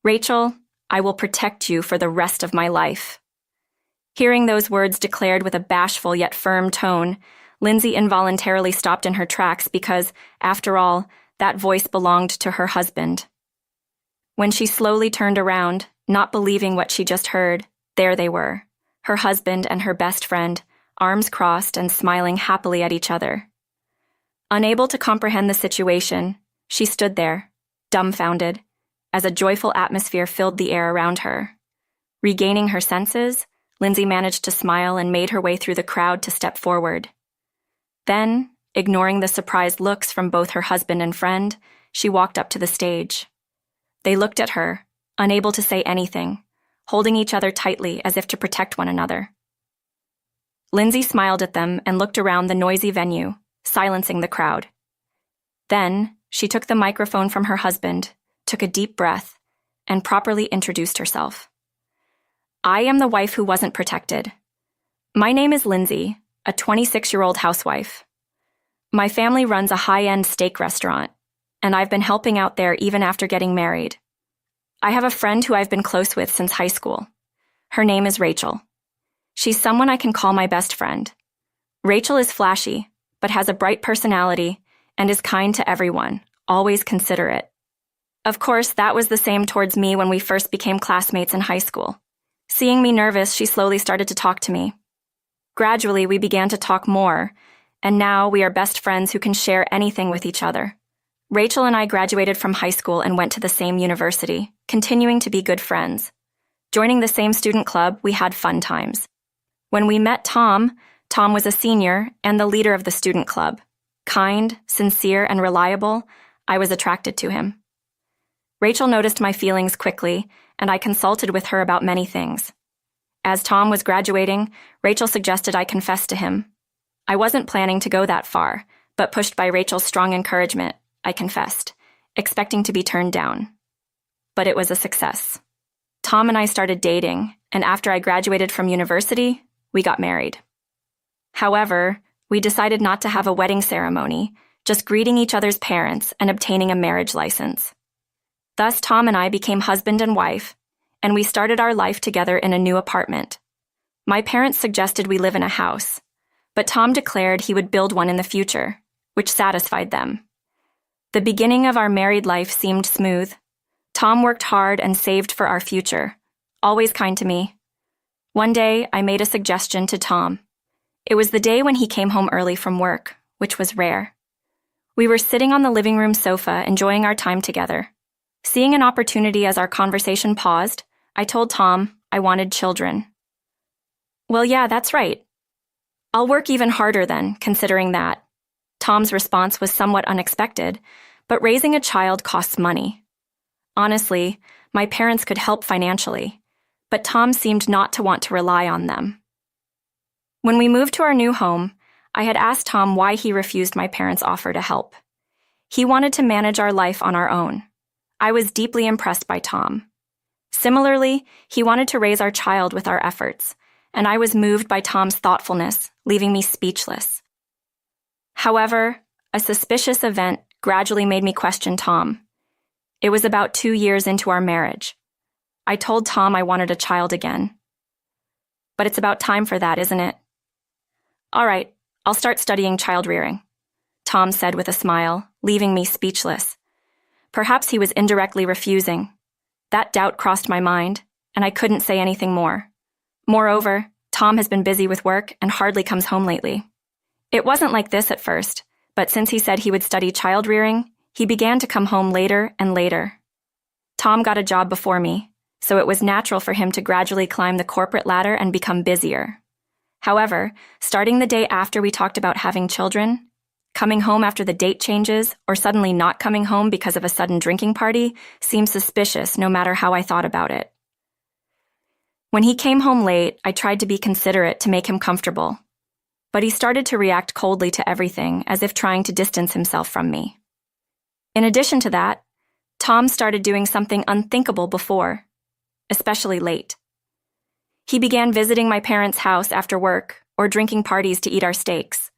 "Rachel, I will protect you for the rest of my life." Hearing those words declared with a bashful yet firm tone, Lindsay involuntarily stopped in her tracks because, after all, that voice belonged to her husband. When she slowly turned around, not believing what she just heard, there they were, her husband and her best friend, arms crossed and smiling happily at each other. Unable to comprehend the situation, she stood there, dumbfounded, as a joyful atmosphere filled the air around her. Regaining her senses, Lindsay managed to smile and made her way through the crowd to step forward. Then, ignoring the surprised looks from both her husband and friend, she walked up to the stage. They looked at her, unable to say anything, holding each other tightly as if to protect one another. Lindsay smiled at them and looked around the noisy venue, silencing the crowd. Then, she took the microphone from her husband, took a deep breath, and properly introduced herself. "I am the wife who wasn't protected. My name is Lindsay, a 26-year-old housewife. My family runs a high-end steak restaurant, and I've been helping out there even after getting married. I have a friend who I've been close with since high school. Her name is Rachel. She's someone I can call my best friend. Rachel is flashy, but has a bright personality and is kind to everyone, always considerate. Of course, that was the same towards me when we first became classmates in high school. Seeing me nervous, she slowly started to talk to me. Gradually, we began to talk more, and now we are best friends who can share anything with each other. Rachel and I graduated from high school and went to the same university, continuing to be good friends. Joining the same student club, we had fun times. When we met Tom was a senior and the leader of the student club. Kind, sincere, and reliable, I was attracted to him. Rachel noticed my feelings quickly, and I consulted with her about many things. As Tom was graduating, Rachel suggested I confess to him. I wasn't planning to go that far, but pushed by Rachel's strong encouragement, I confessed, expecting to be turned down. But it was a success. Tom and I started dating, and after I graduated from university, we got married. However, we decided not to have a wedding ceremony, just greeting each other's parents and obtaining a marriage license. Thus, Tom and I became husband and wife, and we started our life together in a new apartment. My parents suggested we live in a house, but Tom declared he would build one in the future, which satisfied them. The beginning of our married life seemed smooth. Tom worked hard and saved for our future, always kind to me. One day, I made a suggestion to Tom. It was the day when he came home early from work, which was rare. We were sitting on the living room sofa, enjoying our time together. Seeing an opportunity as our conversation paused, I told Tom I wanted children. "Well, yeah, that's right. I'll work even harder then, considering that." Tom's response was somewhat unexpected, but raising a child costs money. Honestly, my parents could help financially, but Tom seemed not to want to rely on them. When we moved to our new home, I had asked Tom why he refused my parents' offer to help. He wanted to manage our life on our own. I was deeply impressed by Tom. Similarly, he wanted to raise our child with our efforts, and I was moved by Tom's thoughtfulness, leaving me speechless. However, a suspicious event gradually made me question Tom. It was about 2 years into our marriage. I told Tom I wanted a child again. "But it's about time for that, isn't it?" "All right, I'll start studying child rearing," Tom said with a smile, leaving me speechless. Perhaps he was indirectly refusing. That doubt crossed my mind, and I couldn't say anything more. Moreover, Tom has been busy with work and hardly comes home lately. It wasn't like this at first, but since he said he would study child rearing, he began to come home later and later. Tom got a job before me, so it was natural for him to gradually climb the corporate ladder and become busier. However, starting the day after we talked about having children, coming home after the date changes, or suddenly not coming home because of a sudden drinking party seemed suspicious no matter how I thought about it. When he came home late, I tried to be considerate to make him comfortable, but he started to react coldly to everything, as if trying to distance himself from me. In addition to that, Tom started doing something unthinkable before, especially late. He began visiting my parents' house after work or drinking parties to eat our steaks.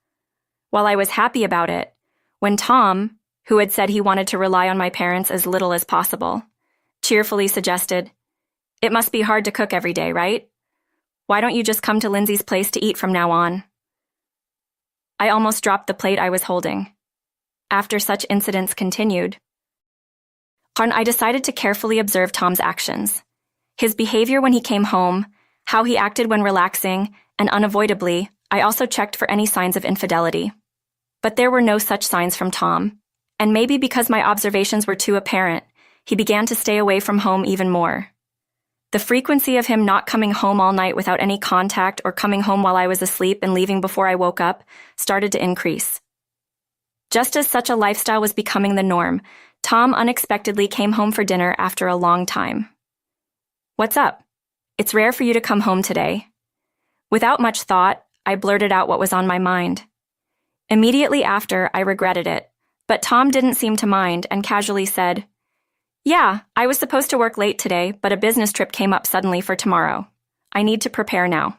While I was happy about it, when Tom, who had said he wanted to rely on my parents as little as possible, cheerfully suggested. It must be hard to cook every day, right? Why don't you just come to Lindsay's place to eat from now on? I almost dropped the plate I was holding. After such incidents continued, I decided to carefully observe Tom's actions. His behavior when he came home, how he acted when relaxing, and unavoidably, I also checked for any signs of infidelity. But there were no such signs from Tom, and maybe because my observations were too apparent, he began to stay away from home even more. The frequency of him not coming home all night without any contact or coming home while I was asleep and leaving before I woke up started to increase. Just as such a lifestyle was becoming the norm, Tom unexpectedly came home for dinner after a long time. "What's up? It's rare for you to come home today." Without much thought, I blurted out what was on my mind. Immediately after, I regretted it, but Tom didn't seem to mind and casually said, "Yeah, I was supposed to work late today, but a business trip came up suddenly for tomorrow. I need to prepare now."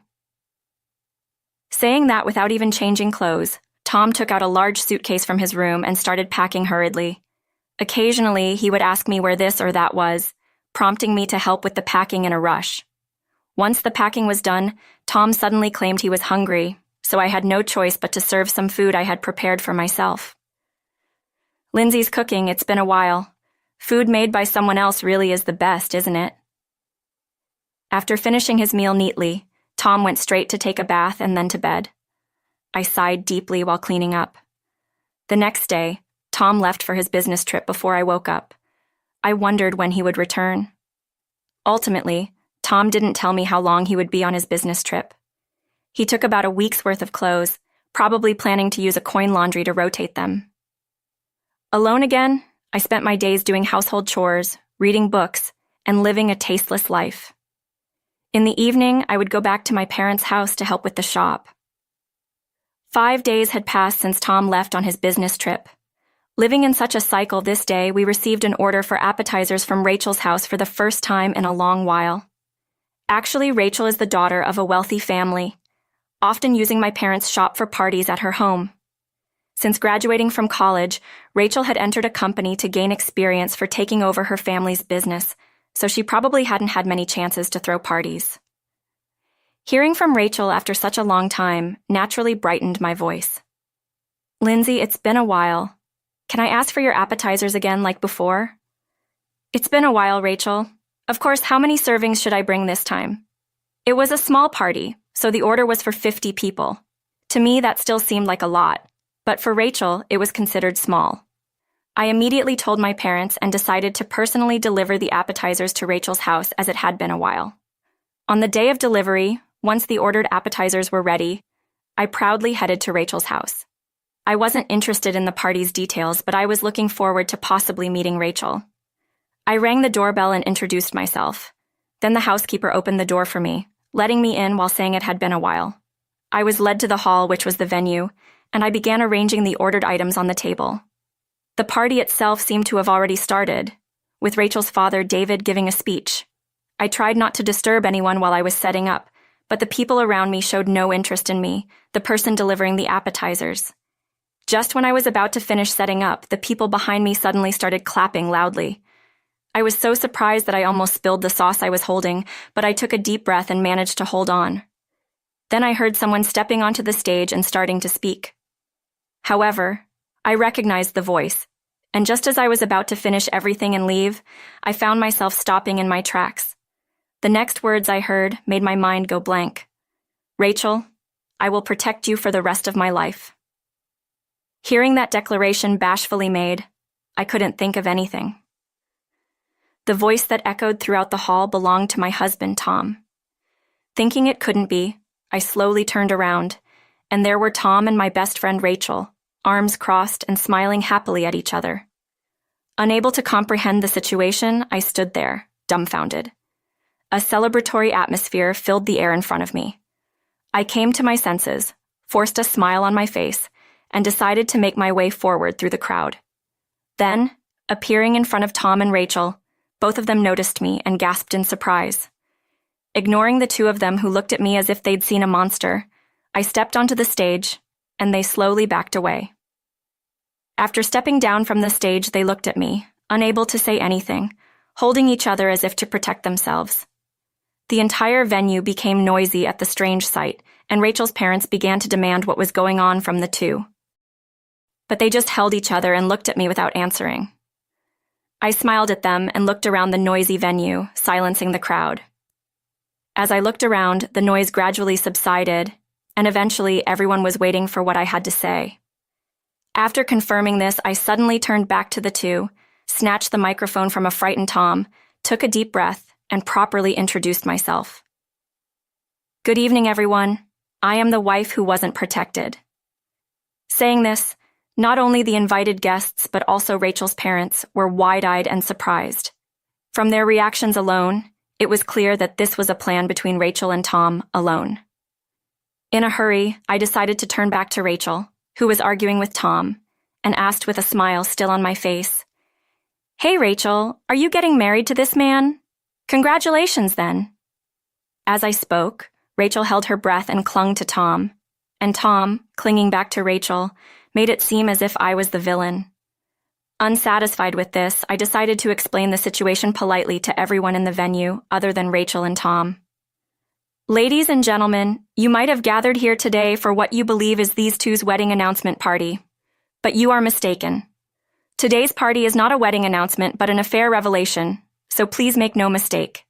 Saying that without even changing clothes, Tom took out a large suitcase from his room and started packing hurriedly. Occasionally, he would ask me where this or that was, prompting me to help with the packing in a rush. Once the packing was done, Tom suddenly claimed he was hungry, so I had no choice but to serve some food I had prepared for myself. "Lindsay's cooking, it's been a while. Food made by someone else really is the best, isn't it?" After finishing his meal neatly, Tom went straight to take a bath and then to bed. I sighed deeply while cleaning up. The next day, Tom left for his business trip before I woke up. I wondered when he would return. Ultimately, Tom didn't tell me how long he would be on his business trip. He took about a week's worth of clothes, probably planning to use a coin laundry to rotate them. Alone again, I spent my days doing household chores, reading books, and living a tasteless life. In the evening, I would go back to my parents' house to help with the shop. 5 days had passed since Tom left on his business trip. Living in such a cycle this day, we received an order for appetizers from Rachel's house for the first time in a long while. Actually, Rachel is the daughter of a wealthy family, often using my parents' shop for parties at her home. Since graduating from college, Rachel had entered a company to gain experience for taking over her family's business, so she probably hadn't had many chances to throw parties. Hearing from Rachel after such a long time naturally brightened my voice. "Lindsay, it's been a while. Can I ask for your appetizers again like before?" "It's been a while, Rachel. Of course, how many servings should I bring this time?" It was a small party, so the order was for 50 people. To me, that still seemed like a lot, but for Rachel, it was considered small. I immediately told my parents and decided to personally deliver the appetizers to Rachel's house as it had been a while. On the day of delivery, once the ordered appetizers were ready, I proudly headed to Rachel's house. I wasn't interested in the party's details, but I was looking forward to possibly meeting Rachel. I rang the doorbell and introduced myself. Then the housekeeper opened the door for me, letting me in while saying it had been a while. I was led to the hall, which was the venue, and I began arranging the ordered items on the table. The party itself seemed to have already started, with Rachel's father, David, giving a speech. I tried not to disturb anyone while I was setting up, but the people around me showed no interest in me, the person delivering the appetizers. Just when I was about to finish setting up, the people behind me suddenly started clapping loudly. I was so surprised that I almost spilled the sauce I was holding, but I took a deep breath and managed to hold on. Then I heard someone stepping onto the stage and starting to speak. However, I recognized the voice, and just as I was about to finish everything and leave, I found myself stopping in my tracks. The next words I heard made my mind go blank. "Rachel, I will protect you for the rest of my life." Hearing that declaration bashfully made, I couldn't think of anything. The voice that echoed throughout the hall belonged to my husband, Tom. Thinking it couldn't be, I slowly turned around, and there were Tom and my best friend Rachel, arms crossed and smiling happily at each other. Unable to comprehend the situation, I stood there, dumbfounded. A celebratory atmosphere filled the air in front of me. I came to my senses, forced a smile on my face, and decided to make my way forward through the crowd. Then, appearing in front of Tom and Rachel, both of them noticed me and gasped in surprise. Ignoring the two of them who looked at me as if they'd seen a monster, I stepped onto the stage, and they slowly backed away. After stepping down from the stage, they looked at me, unable to say anything, holding each other as if to protect themselves. The entire venue became noisy at the strange sight, and Rachel's parents began to demand what was going on from the two. But they just held each other and looked at me without answering. I smiled at them and looked around the noisy venue, silencing the crowd. As I looked around, the noise gradually subsided, and eventually everyone was waiting for what I had to say. After confirming this, I suddenly turned back to the two, snatched the microphone from a frightened Tom, took a deep breath, and properly introduced myself. Good evening, everyone. I am the wife who wasn't protected. Saying this, not only the invited guests but also Rachel's parents were wide-eyed and surprised. From their reactions alone, it was clear that this was a plan between Rachel and Tom alone. In a hurry, I decided to turn back to Rachel, who was arguing with Tom, and asked with a smile still on my face, "Hey, Rachel, are you getting married to this man? Congratulations, then." As I spoke, Rachel held her breath and clung to Tom, and Tom, clinging back to Rachel, made it seem as if I was the villain. Unsatisfied with this, I decided to explain the situation politely to everyone in the venue other than Rachel and Tom. Ladies and gentlemen, you might have gathered here today for what you believe is these two's wedding announcement party, but you are mistaken. Today's party is not a wedding announcement but an affair revelation, so please make no mistake.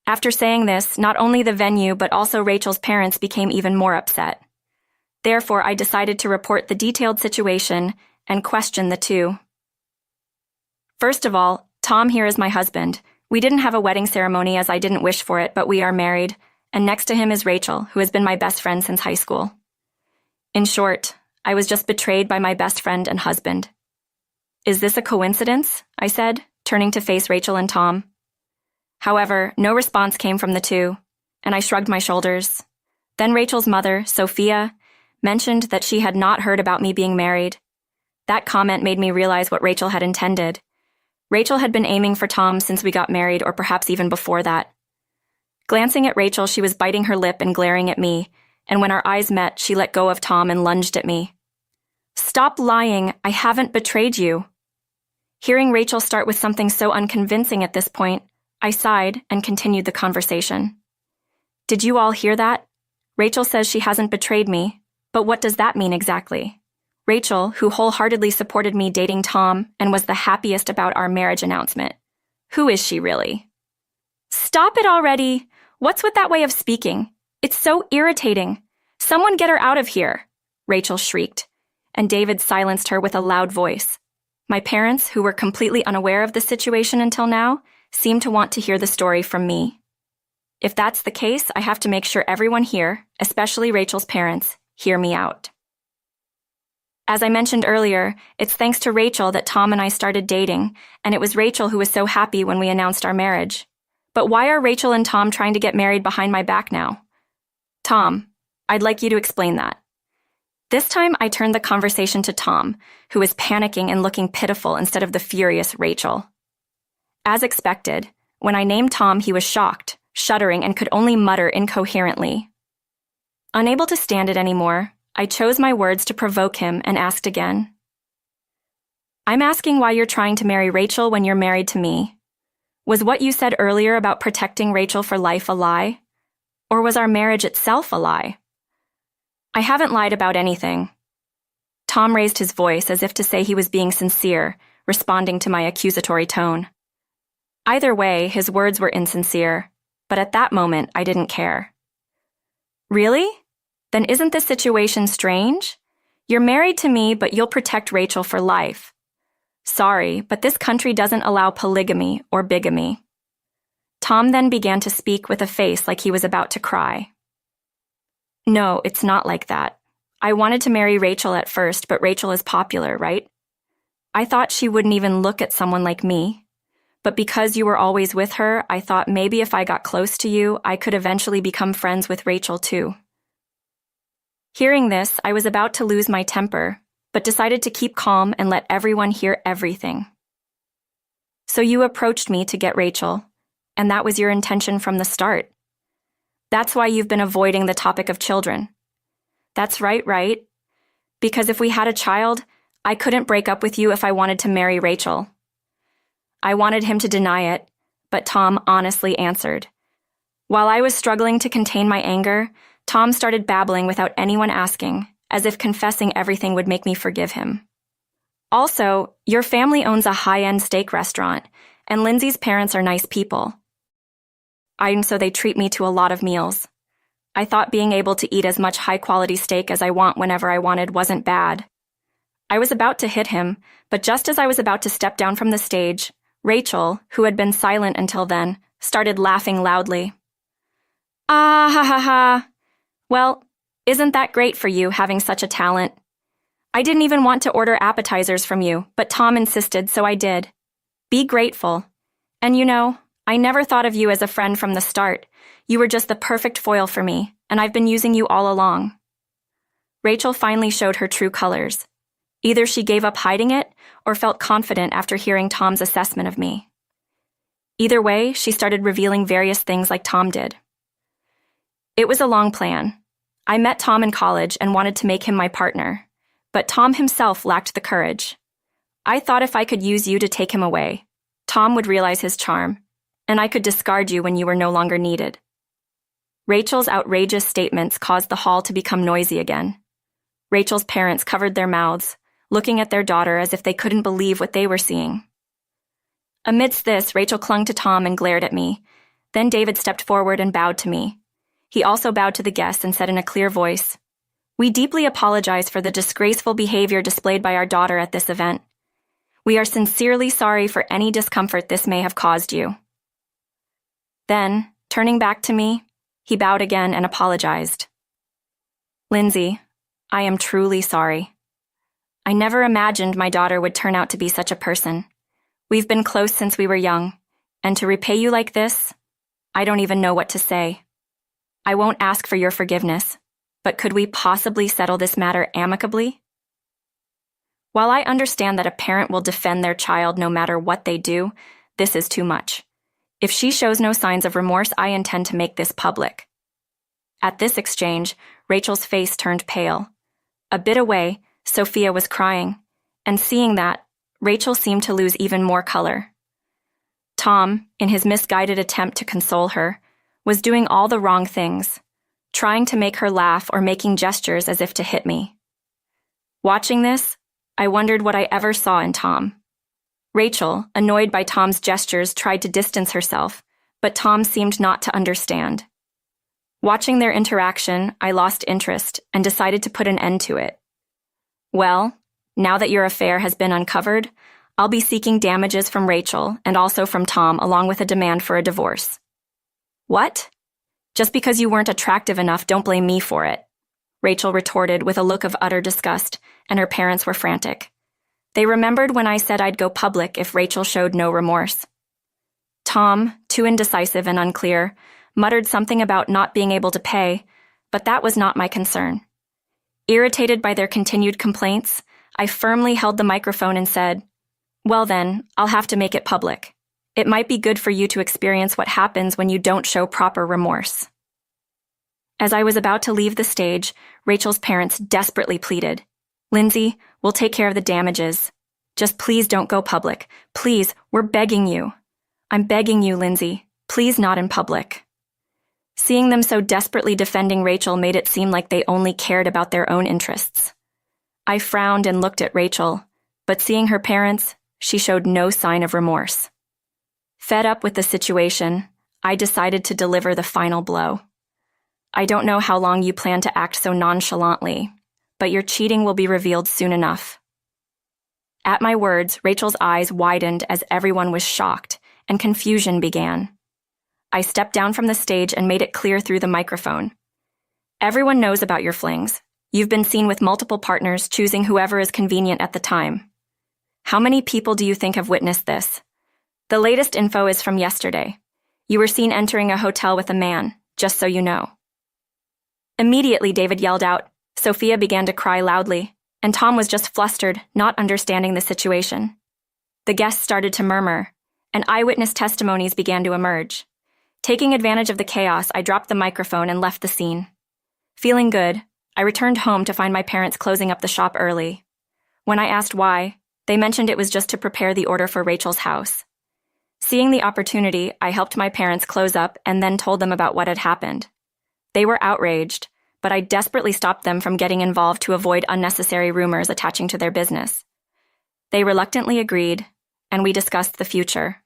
After saying this, not only the venue but also Rachel's parents became even more upset. Therefore, I decided to report the detailed situation and question the two. First of all, Tom here is my husband. We didn't have a wedding ceremony as I didn't wish for it, but we are married, and next to him is Rachel, who has been my best friend since high school. In short, I was just betrayed by my best friend and husband. Is this a coincidence? I said, turning to face Rachel and Tom. However, no response came from the two, and I shrugged my shoulders. Then Rachel's mother, Sophia, mentioned that she had not heard about me being married. That comment made me realize what Rachel had intended. Rachel had been aiming for Tom since we got married, or perhaps even before that. Glancing at Rachel, she was biting her lip and glaring at me, and when our eyes met, she let go of Tom and lunged at me. "Stop lying, I haven't betrayed you." Hearing Rachel start with something so unconvincing at this point, I sighed and continued the conversation. "Did you all hear that? Rachel says she hasn't betrayed me, but what does that mean exactly? Rachel, who wholeheartedly supported me dating Tom and was the happiest about our marriage announcement. Who is she really?" "Stop it already! What's with that way of speaking? It's so irritating. Someone get her out of here!" Rachel shrieked, and David silenced her with a loud voice. My parents, who were completely unaware of the situation until now, seemed to want to hear the story from me. If that's the case, I have to make sure everyone here, especially Rachel's parents, hear me out. As I mentioned earlier, it's thanks to Rachel that Tom and I started dating, and it was Rachel who was so happy when we announced our marriage. But why are Rachel and Tom trying to get married behind my back now? Tom, I'd like you to explain that. This time I turned the conversation to Tom, who was panicking and looking pitiful instead of the furious Rachel. As expected, when I named Tom, he was shocked, shuddering, and could only mutter incoherently. Unable to stand it anymore, I chose my words to provoke him and asked again. "I'm asking why you're trying to marry Rachel when you're married to me. Was what you said earlier about protecting Rachel for life a lie? Or was our marriage itself a lie?" "I haven't lied about anything." Tom raised his voice as if to say he was being sincere, responding to my accusatory tone. Either way, his words were insincere, but at that moment I didn't care. "Really? Then isn't this situation strange? You're married to me, but you'll protect Rachel for life. Sorry, but this country doesn't allow polygamy or bigamy." Tom then began to speak with a face like he was about to cry. "No, it's not like that. I wanted to marry Rachel at first, but Rachel is popular, right? I thought she wouldn't even look at someone like me. But because you were always with her, I thought maybe if I got close to you, I could eventually become friends with Rachel too." Hearing this, I was about to lose my temper, but decided to keep calm and let everyone hear everything. "So you approached me to get Rachel, and that was your intention from the start. That's why you've been avoiding the topic of children. That's right? Because if we had a child, I couldn't break up with you if I wanted to marry Rachel." I wanted him to deny it, but Tom honestly answered. While I was struggling to contain my anger, Tom started babbling without anyone asking, as if confessing everything would make me forgive him. Also, your family owns a high-end steak restaurant, and Lindsay's parents are nice people. So they treat me to a lot of meals. I thought being able to eat as much high-quality steak as I want whenever I wanted wasn't bad. I was about to hit him, but just as I was about to step down from the stage, Rachel, who had been silent until then, started laughing loudly. Ah ha ha ha. Well, isn't that great for you, having such a talent? I didn't even want to order appetizers from you, but Tom insisted, so I did. Be grateful. And I never thought of you as a friend from the start. You were just the perfect foil for me, and I've been using you all along. Rachel finally showed her true colors. Either she gave up hiding it or felt confident after hearing Tom's assessment of me. Either way, she started revealing various things like Tom did. It was a long plan. I met Tom in college and wanted to make him my partner, but Tom himself lacked the courage. I thought if I could use you to take him away, Tom would realize his charm, and I could discard you when you were no longer needed. Rachel's outrageous statements caused the hall to become noisy again. Rachel's parents covered their mouths, looking at their daughter as if they couldn't believe what they were seeing. Amidst this, Rachel clung to Tom and glared at me. Then David stepped forward and bowed to me. He also bowed to the guests and said in a clear voice, "We deeply apologize for the disgraceful behavior displayed by our daughter at this event. We are sincerely sorry for any discomfort this may have caused you." Then, turning back to me, he bowed again and apologized. "Lindsay, I am truly sorry. I never imagined my daughter would turn out to be such a person. We've been close since we were young, and to repay you like this, I don't even know what to say. I won't ask for your forgiveness, but could we possibly settle this matter amicably?" While I understand that a parent will defend their child no matter what they do, this is too much. If she shows no signs of remorse, I intend to make this public. At this exchange, Rachel's face turned pale. A bit away, Sophia was crying, and seeing that, Rachel seemed to lose even more color. Tom, in his misguided attempt to console her, was doing all the wrong things, trying to make her laugh or making gestures as if to hit me. Watching this, I wondered what I ever saw in Tom. Rachel, annoyed by Tom's gestures, tried to distance herself, but Tom seemed not to understand. Watching their interaction, I lost interest and decided to put an end to it. Well, now that your affair has been uncovered, I'll be seeking damages from Rachel and also from Tom, along with a demand for a divorce. What? Just because you weren't attractive enough, don't blame me for it, Rachel retorted with a look of utter disgust, and her parents were frantic. They remembered when I said I'd go public if Rachel showed no remorse. Tom, too indecisive and unclear, muttered something about not being able to pay, but that was not my concern. Irritated by their continued complaints, I firmly held the microphone and said, "Well then, I'll have to make it public. It might be good for you to experience what happens when you don't show proper remorse." As I was about to leave the stage, Rachel's parents desperately pleaded, "Lindsay, we'll take care of the damages. Just please don't go public. Please, we're begging you. I'm begging you, Lindsay. Please not in public." Seeing them so desperately defending Rachel made it seem like they only cared about their own interests. I frowned and looked at Rachel, but seeing her parents, she showed no sign of remorse. Fed up with the situation, I decided to deliver the final blow. "I don't know how long you plan to act so nonchalantly, but your cheating will be revealed soon enough." At my words, Rachel's eyes widened as everyone was shocked, and confusion began. I stepped down from the stage and made it clear through the microphone. "Everyone knows about your flings. You've been seen with multiple partners, choosing whoever is convenient at the time. How many people do you think have witnessed this? The latest info is from yesterday. You were seen entering a hotel with a man, just so you know." Immediately, David yelled out. Sophia began to cry loudly, and Tom was just flustered, not understanding the situation. The guests started to murmur, and eyewitness testimonies began to emerge. Taking advantage of the chaos, I dropped the microphone and left the scene. Feeling good, I returned home to find my parents closing up the shop early. When I asked why, they mentioned it was just to prepare the order for Rachel's house. Seeing the opportunity, I helped my parents close up and then told them about what had happened. They were outraged, but I desperately stopped them from getting involved to avoid unnecessary rumors attaching to their business. They reluctantly agreed, and we discussed the future.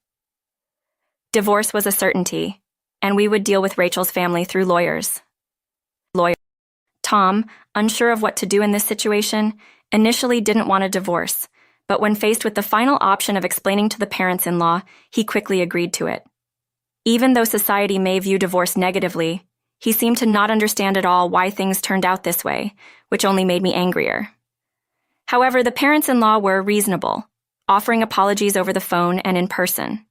Divorce was a certainty, and we would deal with Rachel's family through lawyers. Tom, unsure of what to do in this situation, initially didn't want a divorce, but when faced with the final option of explaining to the parents-in-law, he quickly agreed to it. Even though society may view divorce negatively, he seemed to not understand at all why things turned out this way, which only made me angrier. However, the parents-in-law were reasonable, offering apologies over the phone and in person.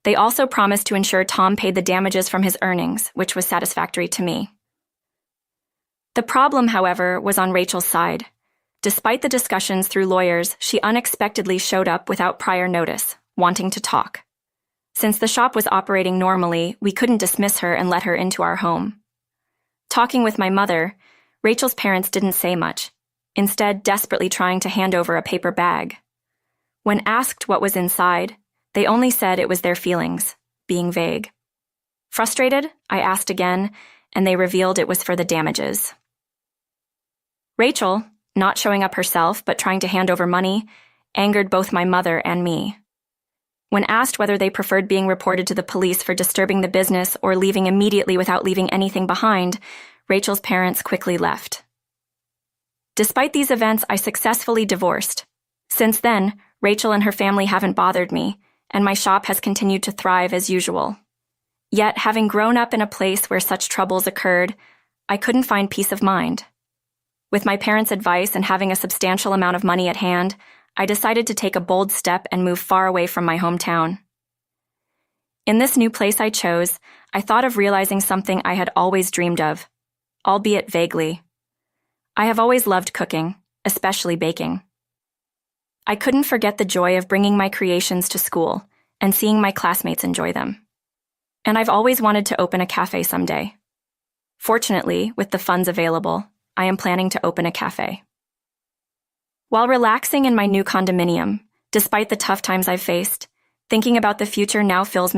They also promised to ensure Tom paid the damages from his earnings, which was satisfactory to me. The problem, however, was on Rachel's side. Despite the discussions through lawyers, she unexpectedly showed up without prior notice, wanting to talk. Since the shop was operating normally, we couldn't dismiss her and let her into our home. Talking with my mother, Rachel's parents didn't say much, instead desperately trying to hand over a paper bag. When asked what was inside, they only said it was their feelings, being vague. Frustrated, I asked again, and they revealed it was for the damages. Rachel, not showing up herself but trying to hand over money, angered both my mother and me. When asked whether they preferred being reported to the police for disturbing the business or leaving immediately without leaving anything behind, Rachel's parents quickly left. Despite these events, I successfully divorced. Since then, Rachel and her family haven't bothered me, and my shop has continued to thrive as usual. Yet, having grown up in a place where such troubles occurred, I couldn't find peace of mind. With my parents' advice and having a substantial amount of money at hand, I decided to take a bold step and move far away from my hometown. In this new place I chose, I thought of realizing something I had always dreamed of, albeit vaguely. I have always loved cooking, especially baking. I couldn't forget the joy of bringing my creations to school and seeing my classmates enjoy them. And I've always wanted to open a cafe someday. Fortunately, with the funds available, I am planning to open a cafe. While relaxing in my new condominium, despite the tough times I've faced, thinking about the future now fills me